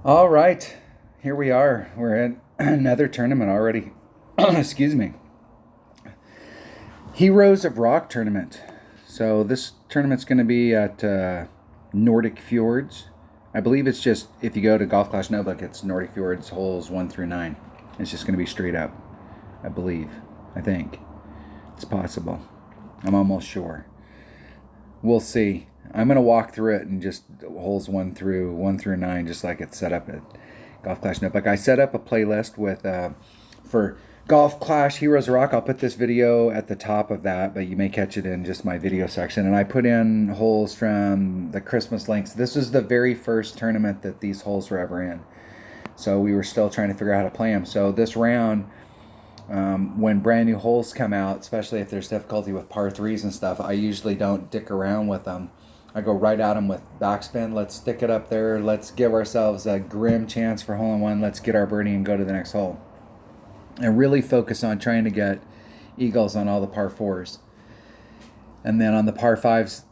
All right, here we are. We're at another tournament already. Excuse me. Heroes of Rock tournament. So this tournament's going to be at Nordic Fjords. I believe it's just, if you go to Golf Clash Notebook, it's Nordic Fjords holes 1 through 9. It's just going to be straight up, I believe. I think. It's possible. I'm almost sure. We'll see. I'm going to walk through it and just holes 1 through 9, just like it's set up at Golf Clash Notebook. I set up a playlist with for Golf Clash Heroes of Rock. I'll put this video at the top of that, but you may catch it in just my video section. And I put in holes from the Christmas links. This was the very first tournament that these holes were ever in. So we were still trying to figure out how to play them. So this round, when brand new holes come out, especially if there's difficulty with par threes and stuff, I usually don't dick around with them. I go right at them with backspin. Let's stick it up there. Let's give ourselves a grim chance for hole in one. Let's get our birdie and go to the next hole. And really focus on trying to get eagles on all the par fours. And then on the par fives,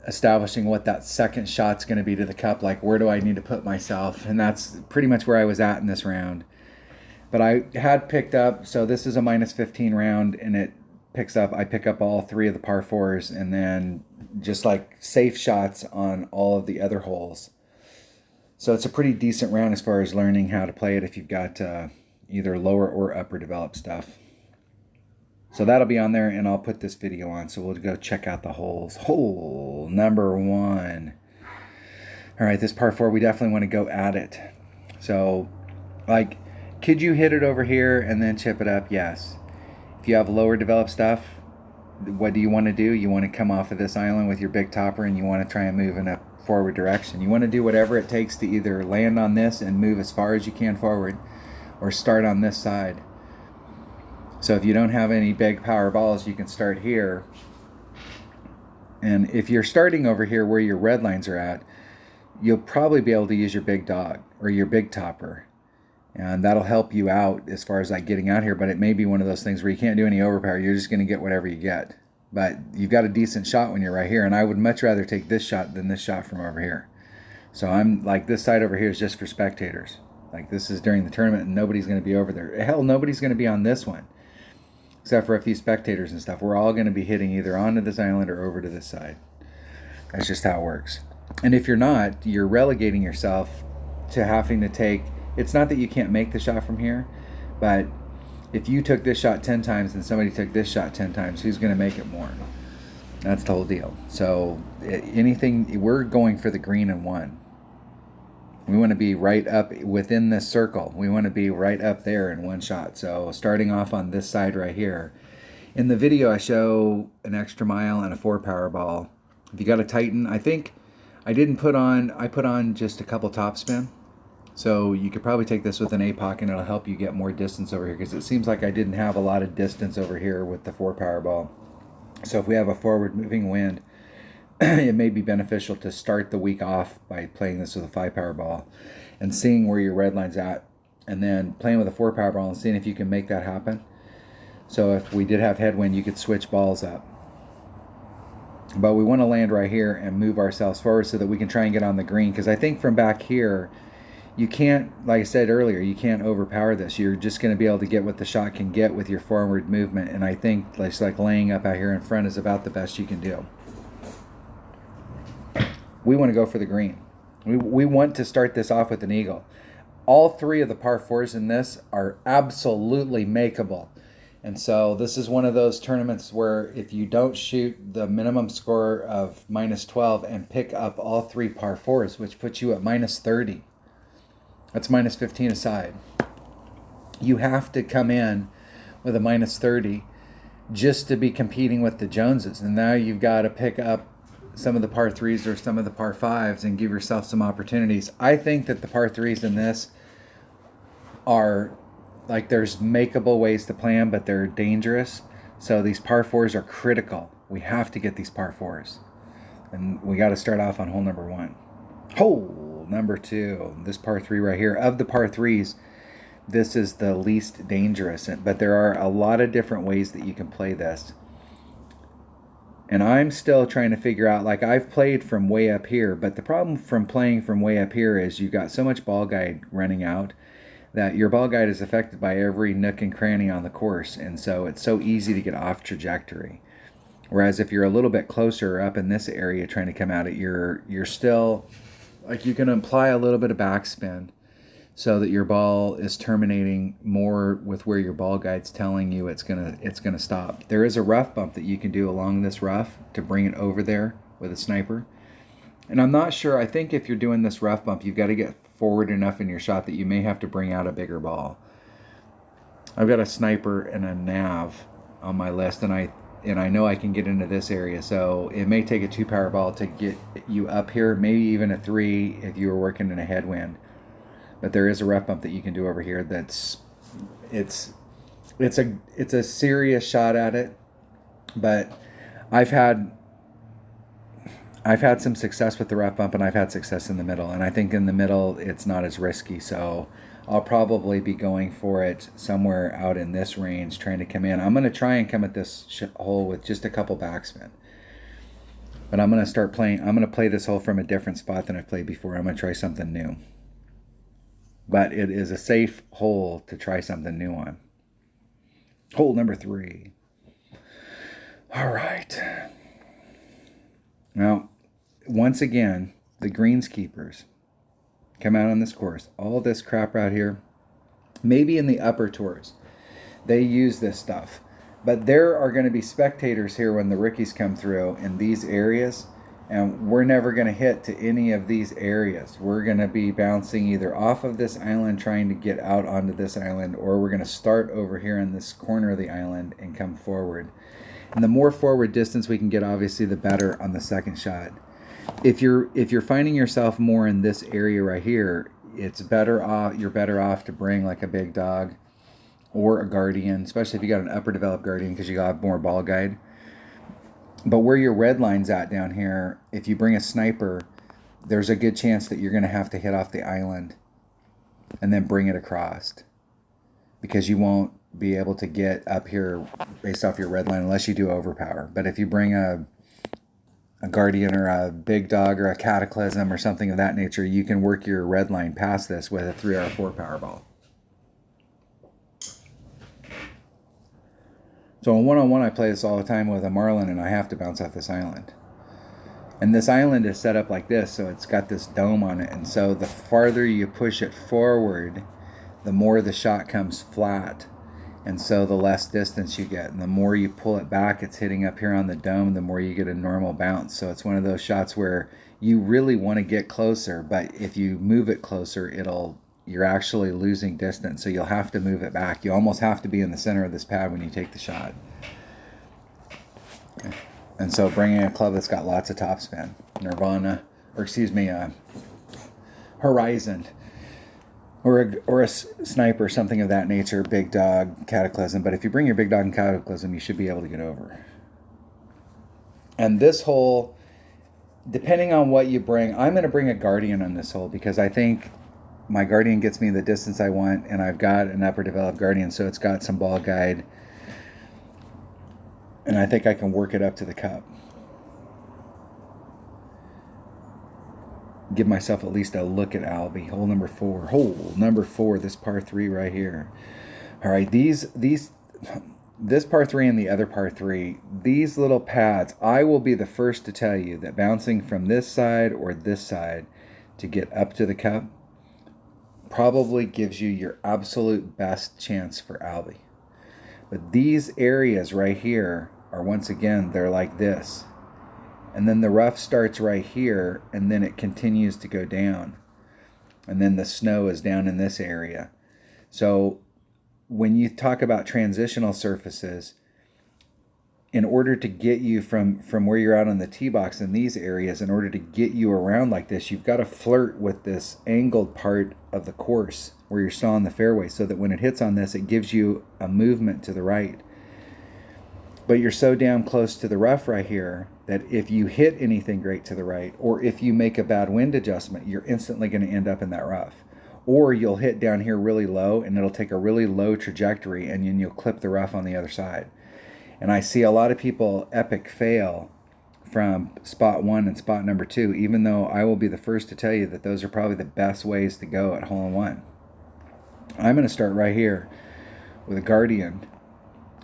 establishing what that second shot's going to be to the cup. Like, where do I need to put myself? And that's pretty much where I was at in this round. But I had picked up, so this is a minus 15 round, and it picks up, I pick up all three of the par fours, and then just like safe shots on all of the other holes. So it's a pretty decent round as far as learning how to play it if you've got either lower or upper developed stuff. So that'll be on there, and I'll put this video on. So we'll go check out the holes. Hole number 1. All right, this par 4, we definitely want to go at it. So, like, could you hit it over here and then chip it up? Yes. If you have lower developed stuff, what do you want to do? You want to come off of this island with your big topper, and you want to try and move in a forward direction. You want to do whatever it takes to either land on this and move as far as you can forward, or start on this side. So if you don't have any big power balls, you can start here. And if you're starting over here where your red lines are at, you'll probably be able to use your big dog or your big topper. And that'll help you out as far as like getting out here. But it may be one of those things where you can't do any overpower. You're just going to get whatever you get. But you've got a decent shot when you're right here. And I would much rather take this shot than this shot from over here. So I'm like, this side over here is just for spectators. Like, this is during the tournament and nobody's going to be over there. Hell, nobody's going to be on this one, except for a few spectators and stuff. We're all going to be hitting either onto this island or over to this side. That's just how it works. And if you're not, you're relegating yourself to having to take, it's not that you can't make the shot from here, but if you took this shot 10 times and somebody took this shot 10 times, who's going to make it more? That's the whole deal. So anything, we're going for the green and 1. We want to be right up within this circle. We want to be right up there in 1 shot. So starting off on this side right here. In the video, I show an extra mile and a 4 power ball. If you got a Titan, I think I put on just a couple topspin. So you could probably take this with an APOC and it'll help you get more distance over here, because it seems like I didn't have a lot of distance over here with the 4 power ball. So if we have a forward moving wind, it may be beneficial to start the week off by playing this with a 5 power ball and seeing where your red line's at, and then playing with a 4 power ball and seeing if you can make that happen. So if we did have headwind, you could switch balls up. But we want to land right here and move ourselves forward so that we can try and get on the green, because I think from back here, you can't, like I said earlier, you can't overpower this. You're just going to be able to get what the shot can get with your forward movement. And I think like laying up out here in front is about the best you can do. We want to go for the green. We want to start this off with an eagle. All 3 of the par 4s in this are absolutely makeable. And so this is one of those tournaments where if you don't shoot the minimum score of minus 12 and pick up all 3 par 4s, which puts you at minus 30, that's minus 15 aside. You have to come in with a minus 30 just to be competing with the Joneses. And now you've got to pick up some of the par 3s or some of the par 5s and give yourself some opportunities. I think that the par 3s in this are, like, there's makeable ways to play them, but they're dangerous. So these par 4s are critical. We have to get these par 4s. And we got to start off on hole number 1. Hole number 2, this par 3 right here. Of the par 3s, this is the least dangerous, but there are a lot of different ways that you can play this. And I'm still trying to figure out, like, I've played from way up here, but the problem from playing from way up here is you've got so much ball guide running out that your ball guide is affected by every nook and cranny on the course. And so it's so easy to get off trajectory. Whereas if you're a little bit closer up in this area trying to come at it, you're still, like, you can apply a little bit of backspin so that your ball is terminating more with where your ball guide's telling you it's gonna stop. There is a rough bump that you can do along this rough to bring it over there with a sniper. And I'm not sure, I think if you're doing this rough bump, you've got to get forward enough in your shot that you may have to bring out a bigger ball. I've got a sniper and a nav on my list, and I know I can get into this area, so it may take a 2-power ball to get you up here, maybe even a 3 if you were working in a headwind. But there is a rough bump that you can do over here that's it's a serious shot at it. But I've had some success with the rough bump, and I've had success in the middle, and I think in the middle it's not as risky, so I'll probably be going for it somewhere out in this range, trying to come in. I'm going to try and come at this hole with just a couple backspin. But I'm going to play this hole from a different spot than I've played before. I'm going to try something new. But it is a safe hole to try something new on. Hole number 3. All right. Now, once again, the greenskeepers come out on this course. All this crap out here, maybe in the upper tours, they use this stuff. But there are going to be spectators here when the rookies come through in these areas, and we're never going to hit to any of these areas. We're going to be bouncing either off of this island trying to get out onto this island, or we're going to start over here in this corner of the island and come forward. And the more forward distance we can get, obviously, the better on the second shot. If you're finding yourself more in this area right here, it's better off. You're better off to bring like a big dog or a guardian, especially if you got an upper developed guardian, because you got more ball guide. But where your red line's at down here, if you bring a sniper, there's a good chance that you're going to have to hit off the island and then bring it across, because you won't be able to get up here based off your red line unless you do overpower. But if you bring a guardian or a big dog or a cataclysm or something of that nature, you can work your red line past this with a 3 or 4 power ball. So in one-on-one, I play this all the time with a marlin, and I have to bounce off this island. And this island is set up like this, so it's got this dome on it. And so the farther you push it forward, the more the shot comes flat. And so the less distance you get. And the more you pull it back, it's hitting up here on the dome, the more you get a normal bounce. So it's one of those shots where you really want to get closer, but if you move it closer, you're actually losing distance, so you'll have to move it back. You almost have to be in the center of this pad when you take the shot. Okay. And so bringing a club that's got lots of topspin, Horizon, or a sniper, something of that nature, big dog, cataclysm. But if you bring your big dog and cataclysm, you should be able to get over. And this hole, depending on what you bring, I'm going to bring a guardian on this hole, because I think my guardian gets me the distance I want, and I've got an upper developed guardian, so it's got some ball guide, and I think I can work it up to the cup. Give myself at least a look at Albie. Hole number 4, this par 3 right here. All right, this par 3 and the other par 3, these little pads, I will be the first to tell you that bouncing from this side or this side to get up to the cup probably gives you your absolute best chance for Albie. But these areas right here are, once again, they're like this. And then the rough starts right here, and then it continues to go down. And then the snow is down in this area. So when you talk about transitional surfaces, in order to get you from where you're out on the tee box in these areas, in order to get you around like this, you've got to flirt with this angled part of the course where you're still on the fairway, so that when it hits on this, it gives you a movement to the right. But you're so damn close to the rough right here that if you hit anything great to the right, or if you make a bad wind adjustment, you're instantly going to end up in that rough. Or you'll hit down here really low, and it'll take a really low trajectory, and then you'll clip the rough on the other side. And I see a lot of people epic fail from spot 1 and spot number 2, even though I will be the first to tell you that those are probably the best ways to go at hole-in-one. I'm going to start right here with a Guardian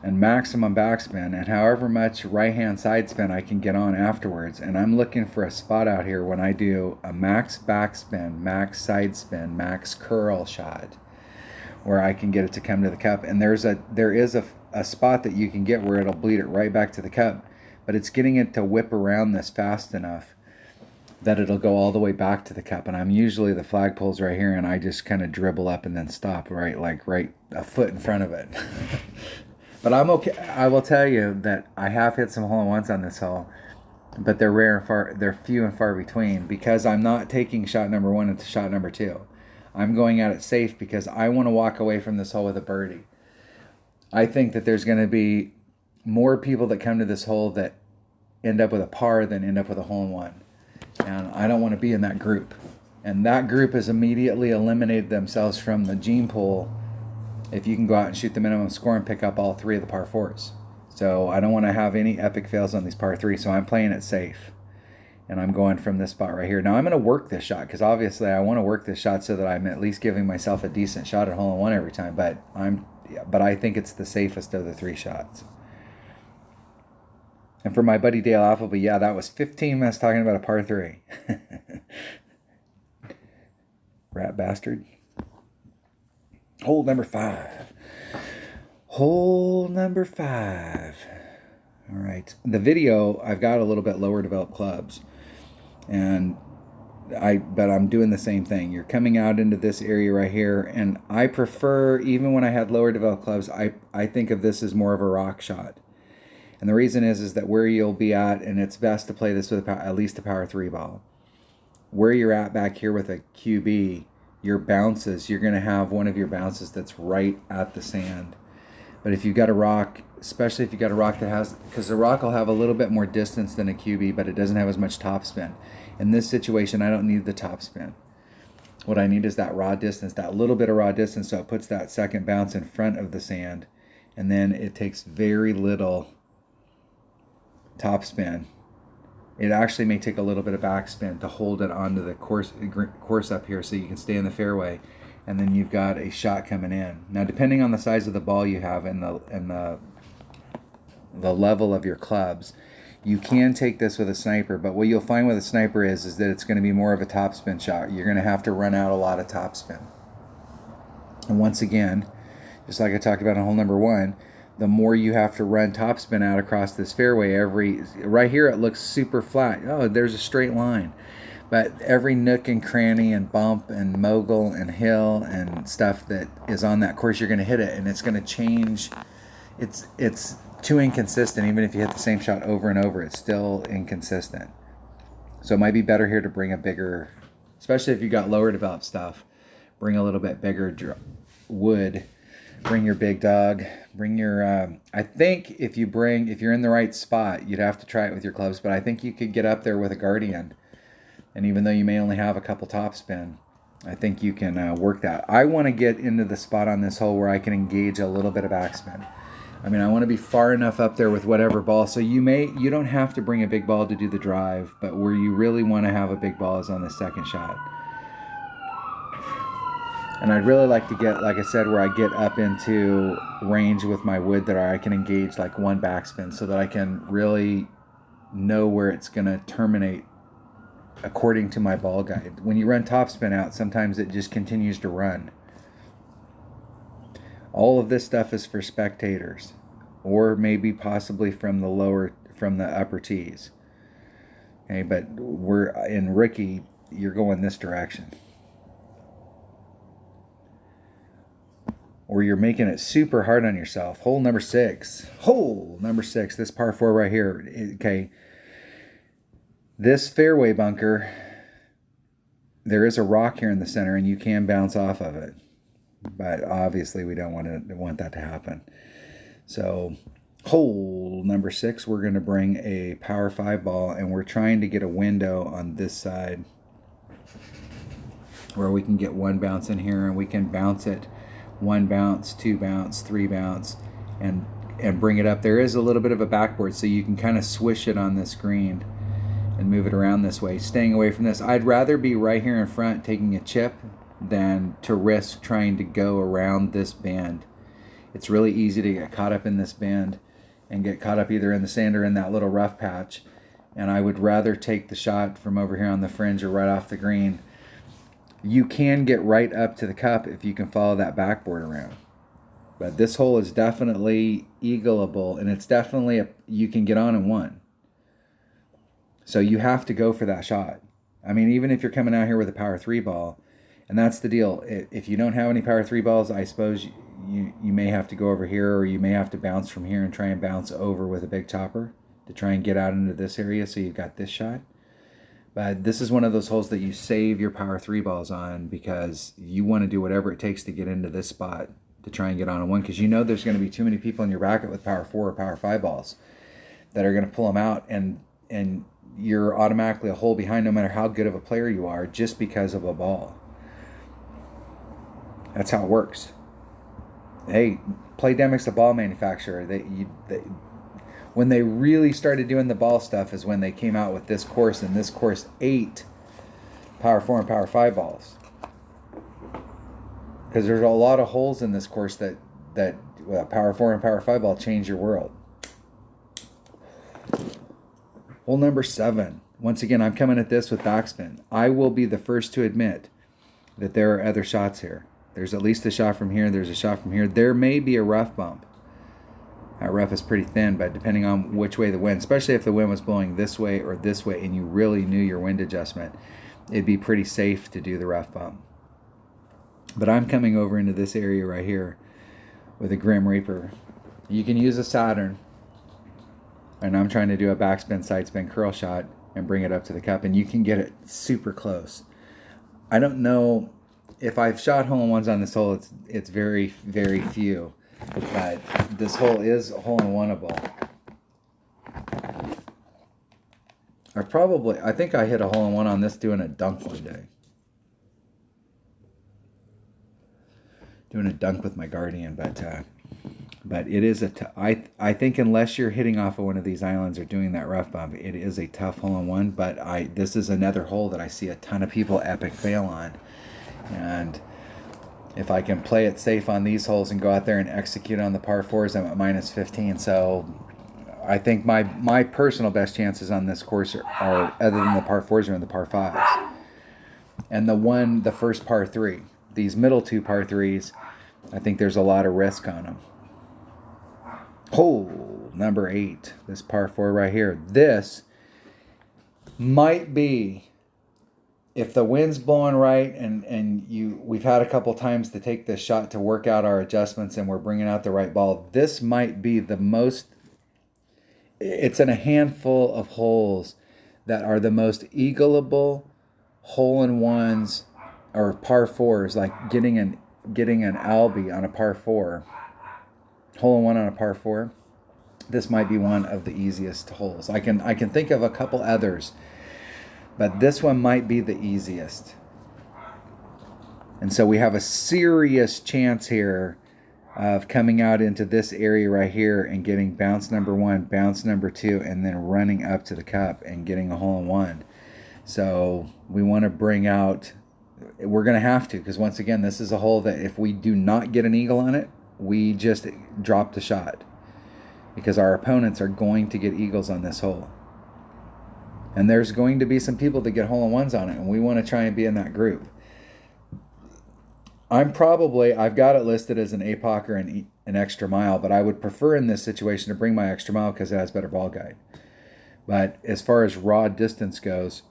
and maximum backspin, and however much right-hand side spin I can get on afterwards. And I'm looking for a spot out here when I do a max backspin, max side spin, max curl shot, where I can get it to come to the cup. And there is a spot that you can get where it'll bleed it right back to the cup, but it's getting it to whip around this fast enough that it'll go all the way back to the cup. And I'm usually, the flagpole's right here, and I just kind of dribble up and then stop right a foot in front of it. But I'm okay. I will tell you that I have hit some hole-in-ones on this hole, but they're rare and far. They're few and far between, because I'm not taking shot number 1 into shot number 2. I'm going at it safe because I want to walk away from this hole with a birdie. I think that there's going to be more people that come to this hole that end up with a par than end up with a hole-in-one, and I don't want to be in that group. And that group has immediately eliminated themselves from the gene pool if you can go out and shoot the minimum score and pick up all 3 of the par 4s. So I don't want to have any epic fails on these par 3s, so I'm playing it safe. And I'm going from this spot right here. Now I'm going to work this shot, because obviously I want to work this shot so that I'm at least giving myself a decent shot at hole-in-one every time. But I think it's the safest of the 3 shots. And for my buddy Dale Appleby, yeah, that was 15 minutes talking about a par 3. Rat bastard. Hole number 5. Hole number 5. All right. The video, I've got a little bit lower developed clubs, but I'm doing the same thing. You're coming out into this area right here, and I prefer, even when I had lower developed clubs, I think of this as more of a rock shot. And the reason is that where you'll be at, and it's best to play this with at least a power 3 ball. Where you're at back here with a QB, your bounces, you're going to have one of your bounces that's right at the sand. But if you've got a rock, especially if you've got a rock that has, because the rock will have a little bit more distance than a QB, but it doesn't have as much topspin. In this situation, I don't need the topspin. What I need is that raw distance, that little bit of raw distance, so it puts that second bounce in front of the sand, and then it takes very little topspin. It actually may take a little bit of backspin to hold it onto the course up here so you can stay in the fairway, and then you've got a shot coming in. Now, depending on the size of the ball you have and the level of your clubs, you can take this with a sniper, but what you'll find with a sniper is that it's going to be more of a topspin shot. You're going to have to run out a lot of topspin. And once again, just like I talked about in hole number 1, the more you have to run topspin out across this fairway, right here it looks super flat. Oh, there's a straight line. But every nook and cranny and bump and mogul and hill and stuff that is on that course, you're going to hit it, and it's going to change. It's too inconsistent. Even if you hit the same shot over and over, it's still inconsistent. So it might be better here to bring a bigger, especially if you got lower developed stuff, bring a little bit bigger wood. Bring your big dog. Bring your. I think if you're in the right spot, you'd have to try it with your clubs. But I think you could get up there with a Guardian, and even though you may only have a couple topspin, I think you can work that. I want to get into the spot on this hole where I can engage a little bit of backspin. I mean, I want to be far enough up there with whatever ball. So you don't have to bring a big ball to do the drive, but where you really want to have a big ball is on the second shot. And I'd really like to get, like I said, where I get up into range with my wood that I can engage like one backspin so that I can really know where it's going to terminate according to my ball guide. When you run topspin out, sometimes it just continues to run. All of this stuff is for spectators, or maybe possibly from the upper tees. Okay, but we're in Ricky, you're going this direction. Or you're making it super hard on yourself. Hole number 6. This par 4 right here. Okay. This fairway bunker, there is a rock here in the center, and you can bounce off of it. But obviously we don't want that to happen. So hole number 6, we're going to bring a power 5 ball, and we're trying to get a window on this side where we can get one bounce in here, and we can bounce it 1 bounce, 2 bounce, 3 bounce, and bring it up. There is a little bit of a backboard, so you can kind of swish it on this green and move it around this way, staying away from this. I'd rather be right here in front taking a chip than to risk trying to go around this bend. It's really easy to get caught up in this bend and get caught up either in the sand or in that little rough patch. And I would rather take the shot from over here on the fringe or right off the green. You can get right up to the cup if you can follow that backboard around. But this hole is definitely eagleable, and it's definitely you can get on in one. So you have to go for that shot. I mean, even if you're coming out here with a power 3 ball, and that's the deal. If you don't have any power 3 balls, I suppose you may have to go over here, or you may have to bounce from here and try and bounce over with a big chopper to try and get out into this area so you've got this shot. But this is one of those holes that you save your power 3 balls on, because you want to do whatever it takes to get into this spot to try and get on a one, because you know there's going to be too many people in your bracket with power 4 or power 5 balls that are going to pull them out, and you're automatically a hole behind no matter how good of a player you are, just because of a ball. That's how it works. Hey, Playdemic's the ball manufacturer. When they really started doing the ball stuff is when they came out with this course, and this course 8 power 4 and power 5 balls. Because there's a lot of holes in this course that power 4 and power 5 ball change your world. Hole number 7. Once again, I'm coming at this with backspin. I will be the first to admit that there are other shots here. There's at least a shot from here. There's a shot from here. There may be a rough bump. That rough is pretty thin, but depending on which way the wind, especially if the wind was blowing this way or this way and you really knew your wind adjustment, it'd be pretty safe to do the rough bump. But I'm coming over into this area right here with a Grim Reaper. You can use a Saturn, and I'm trying to do a backspin, side spin, curl shot and bring it up to the cup, and you can get it super close. I don't know if I've shot hole-in-ones on this hole. It's very, very few, but this hole is hole-in-oneable. I think I hit a hole-in-one on this doing a dunk one day. Doing a dunk with my Guardian, but it is I think unless you're hitting off of one of these islands or doing that rough bump, it is a tough hole-in-one. But this is another hole that I see a ton of people epic fail on, and if I can play it safe on these holes and go out there and execute on the par 4s, I'm at minus 15. So I think my personal best chances on this course are other than the par 4s, are in the par 5s, and the first par 3. These middle 2 par 3s, I think there's a lot of risk on them. Hole number 8, this par 4 right here. This might be, if the wind's blowing right and we've had a couple times to take this shot to work out our adjustments and we're bringing out the right ball, this might be the most, it's in a handful of holes that are the most eagleable hole-in-ones or par 4s, like getting an Albie on a par 4, hole-in-one on a par 4. This might be one of the easiest holes. I can think of a couple others, but this one might be the easiest. And so we have a serious chance here of coming out into this area right here and getting bounce number 1, bounce number 2, and then running up to the cup and getting a hole-in-one. So we want to bring out, we're going to have to, because once again, this is a hole that if we do not get an eagle on it, we just drop the shot, because our opponents are going to get eagles on this hole. And there's going to be some people that get hole-in-ones on it, and we want to try and be in that group. I've got it listed as an APOC or an extra mile, but I would prefer in this situation to bring my extra mile because it has better ball guide. But as far as raw distance goes,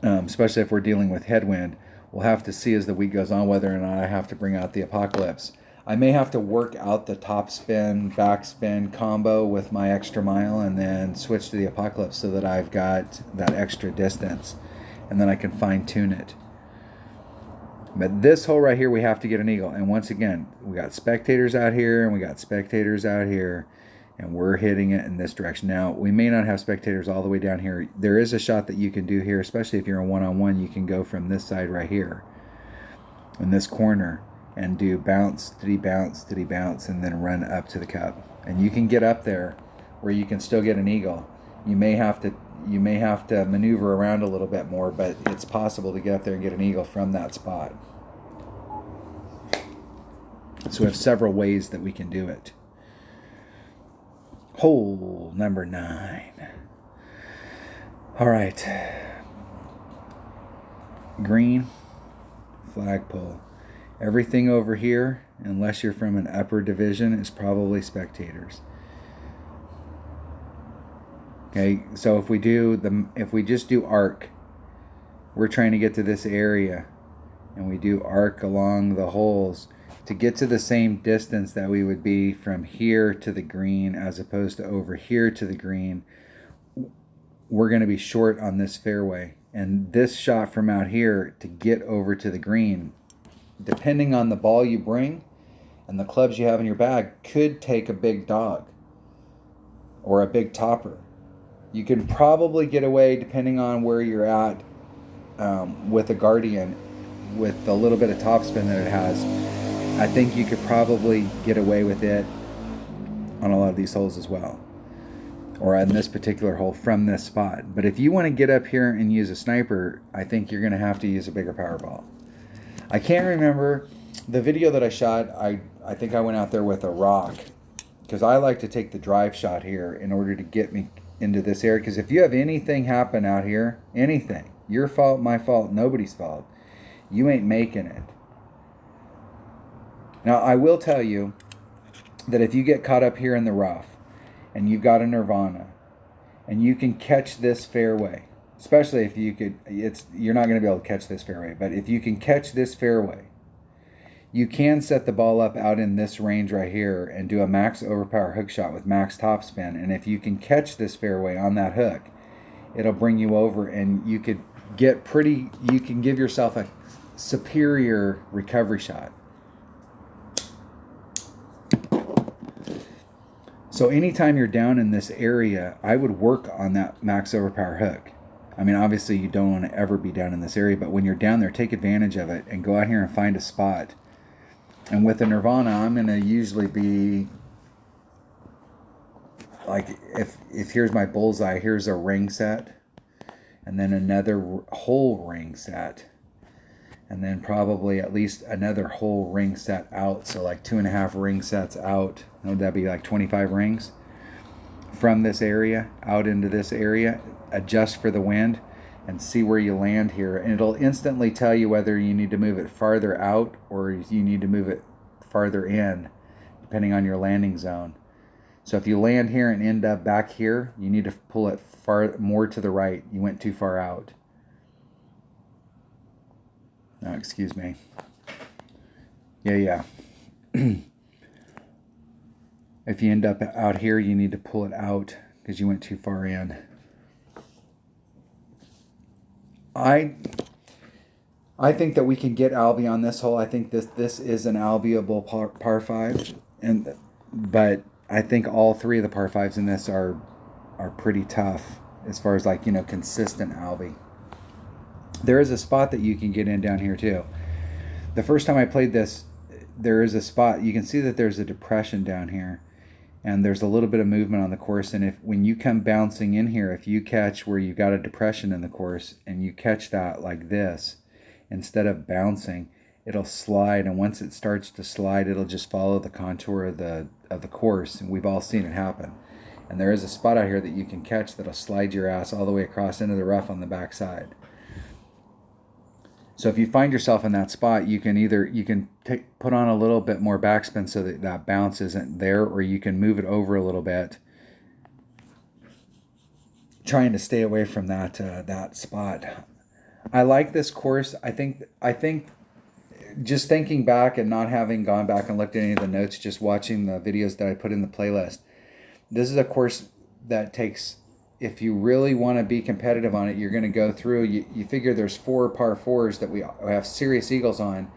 especially if we're dealing with headwind, we'll have to see as the week goes on whether or not I have to bring out the Apocalypse. I may have to work out the top spin, backspin combo with my extra mile and then switch to the Apocalypse so that I've got that extra distance, and then I can fine tune it. But this hole right here, we have to get an eagle. And once again, we got spectators out here and we got spectators out here, and we're hitting it in this direction. Now, we may not have spectators all the way down here. There is a shot that you can do here, especially if you're a one-on-one. You can go from this side right here in this corner and do bounce, diddy bounce, diddy bounce, and then run up to the cup. And you can get up there where you can still get an eagle. You may have to, you may have to maneuver around a little bit more, but it's possible to get up there and get an eagle from that spot. So we have several ways that we can do it. Hole number 9. All right. Green, flagpole. Everything over here, unless you're from an upper division, is probably spectators. Okay, so if we just do arc, we're trying to get to this area, and we do arc along the holes to get to the same distance that we would be from here to the green as opposed to over here to the green. We're going to be short on this fairway, and this shot from out here to get over to the green, depending on the ball you bring and the clubs you have in your bag, could take a big dog or a big topper. You can probably get away, depending on where you're at, with a Guardian, with the little bit of topspin that it has. I think you could probably get away with it on a lot of these holes as well, or on this particular hole from this spot. But if you want to get up here and use a sniper, I think you're going to have to use a bigger power ball. I can't remember the video that I shot. I think I went out there with a rock, because I like to take the drive shot here in order to get me into this area. Because if you have anything happen out here, anything, your fault, my fault, nobody's fault, you ain't making it. Now, I will tell you that if you get caught up here in the rough and you've got a Nirvana and you can catch this fairway, especially if you could, you're not going to be able to catch this fairway, but if you can catch this fairway, you can set the ball up out in this range right here and do a max overpower hook shot with max topspin. And if you can catch this fairway on that hook, it'll bring you over, and you could get you can give yourself a superior recovery shot. So anytime you're down in this area, I would work on that max overpower hook. I mean, obviously you don't want to ever be down in this area, but when you're down there, take advantage of it and go out here and find a spot. And with the Nirvana, I'm going to usually be like, if here's my bullseye, here's a ring set, and then another whole ring set, and then probably at least another whole ring set out. So like 2.5 ring sets out. Would that be like 25 rings from this area out into this area? Adjust for the wind and see where you land here, and it'll instantly tell you whether you need to move it farther out or you need to move it farther in, depending on your landing zone. So if you land here and end up back here, you need to pull it more to the right. You went too far out. No, excuse me. Yeah. If you end up out here, you need to pull it out because you went too far in. I think that we can get Albie on this hole. I think this is an Albieable par 5, but I think all 3 of the par 5s in this are pretty tough as far as, like, consistent Albie. There is a spot that you can get in down here too. The first time I played this, there is a spot, you can see that there's a depression down here, and there's a little bit of movement on the course. And when you come bouncing in here, if you catch where you've got a depression in the course and you catch that like this, instead of bouncing, it'll slide. And once it starts to slide, it'll just follow the contour of the course. And we've all seen it happen. And there is a spot out here that you can catch that'll slide your ass all the way across into the rough on the backside. So if you find yourself in that spot, you can put on a little bit more backspin so that bounce isn't there, or you can move it over a little bit, trying to stay away from that spot. I like this course. I think just thinking back and not having gone back and looked at any of the notes, just watching the videos that I put in the playlist, this is a course that takes, if you really want to be competitive on it, you're going to go through, you figure there's 4 par 4s that we have serious eagles on,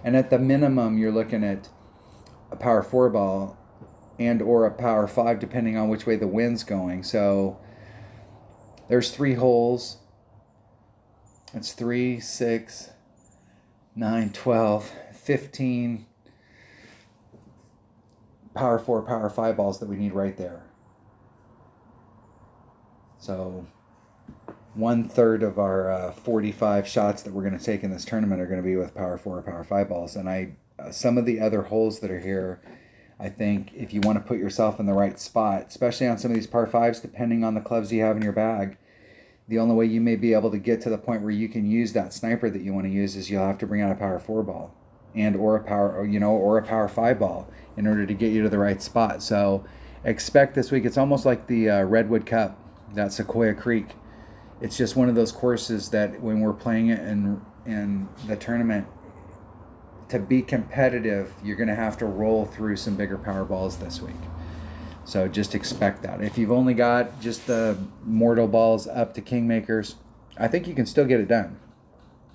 and at the minimum you're looking at a par 4 ball and or a par 5, depending on which way the wind's going. So there's 3 holes. It's 3, 6, 9, 12, 15 par 4, par 5 balls that we need right there. So 1/3 of our 45 shots that we're going to take in this tournament are going to be with power 4 or power 5 balls. And some of the other holes that are here, I think if you want to put yourself in the right spot, especially on some of these par 5s, depending on the clubs you have in your bag, the only way you may be able to get to the point where you can use that sniper that you want to use is you'll have to bring out a power 4 ball and or a power 5 ball in order to get you to the right spot. So expect this week, it's almost like the Redwood Cup, that Sequoia Creek. It's just one of those courses that when we're playing it in the tournament, to be competitive, you're going to have to roll through some bigger power balls this week. So just expect that. If you've only got just the mortal balls up to Kingmakers, I think you can still get it done.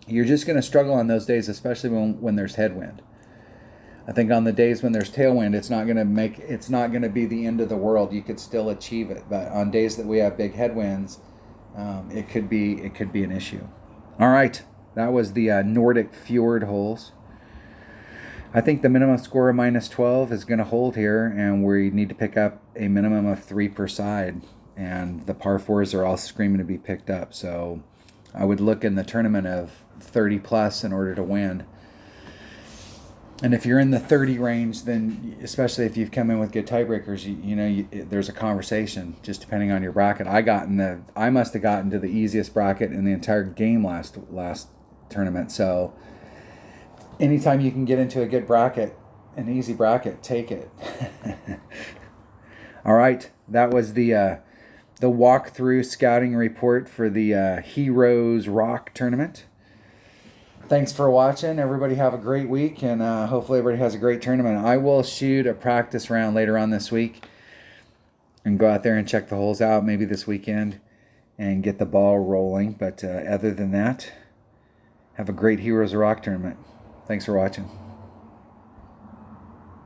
You're just going to struggle on those days, especially when there's headwind. I think on the days when there's tailwind, it's not going to be the end of the world. You could still achieve it, but on days that we have big headwinds, it could be an issue. All right, that was the Nordic Fjord holes. I think the minimum score of -12 is going to hold here, and we need to pick up a minimum of 3 per side. And the par 4s are all screaming to be picked up. So I would look in the tournament of 30 plus in order to win. And if you're in the 30 range, then especially if you've come in with good tiebreakers, there's a conversation just depending on your bracket. I must have gotten to the easiest bracket in the entire game last tournament. So anytime you can get into a good bracket, an easy bracket, take it. All right, that was the walkthrough scouting report for the Heroes Rock tournament. Thanks for watching. Everybody have a great week, and hopefully everybody has a great tournament. I will shoot a practice round later on this week and go out there and check the holes out maybe this weekend and get the ball rolling. But other than that, have a great Heroes Rock tournament. Thanks for watching.